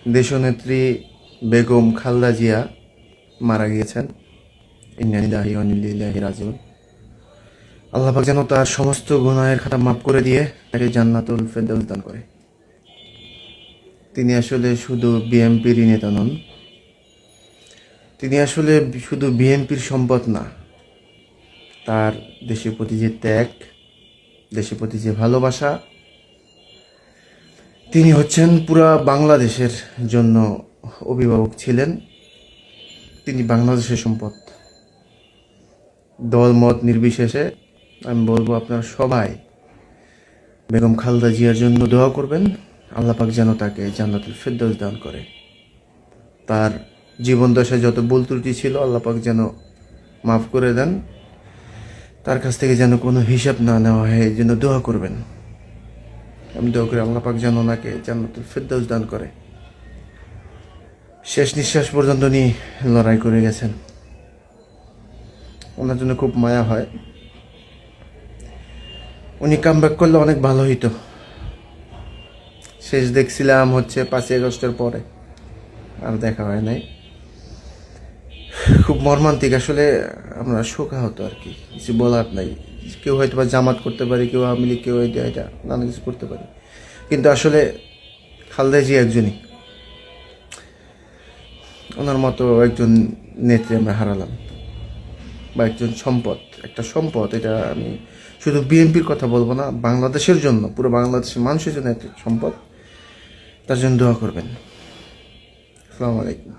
দেশনেত্রী বেগম খালেদা জিয়া মারা গিয়েছেন। ইন্না লিল্লাহি ওয়া ইন্না ইলাইহি রাজিউন। আল্লাহ পাক যেন তার সমস্ত গুনাহের খাতা মাফ করে দিয়ে তাকে জান্নাতুল ফেরদাউস দান করে। তিনি আসলে শুধু বিএনপিরই নেতা নন, তিনি আসলে শুধু বিএনপির সম্পদ না, তার দেশের প্রতি যে ত্যাগ, দেশের প্রতি যে ভালোবাসা, তিনি হচ্ছেন পুরা বাংলাদেশের জন্য অভিভাবক ছিলেন। তিনি বাংলাদেশের সম্পদ। দল মত নির্বিশেষে আমি বলবো আপনারা সবাই বেগম খালেদা জিয়ার জন্য দোয়া করবেন। আল্লাহ পাক যেন তাকে জান্নাতুল ফেরদাউস দান করে। তার জীবন দশায় যত ভুল ত্রুটি ছিল আল্লাহ পাক যেন মাফ করে দেন। তার কাছ থেকে যেন কোনো হিসাব না নেওয়া হয়, এই জন্য দোয়া করবেন। আমি দোয়া করি আল্লাহ পাক যেন ওনাকে জান্নাতুল ফেরদাউস দান করে। শেষ নিঃশ্বাস পর্যন্ত উনি লড়াই করে গেছেন। ওনার জন্য খুব মায়া হয়। উনি কামব্যাক করলে অনেক ভালো হইতো। শেষ দেখছিলাম হচ্ছে 5ই আগস্টের পরে, আর দেখা হয় নাই। খুব মর্মান্তিক আসলে। আমরা শোকাহত আর কি, কিছু বলার নাই। কেউ হয়তো বা জামাত করতে পারি, কেউ আওয়ামী লীগ, কেউ এটা নানা কিছু করতে পারি, কিন্তু আসলে খালেদা জিয়া একজনই। ওনার মতো একজন নেত্রী আমরা হারালাম, বা একজন সম্পদ, একটা সম্পদ। এটা আমি শুধু বিএনপির কথা বলবো না, বাংলাদেশের জন্য, পুরো বাংলাদেশের মানুষের জন্য একটা সম্পদ। তার জন্য দোয়া করবেন। আসসালামু আলাইকুম।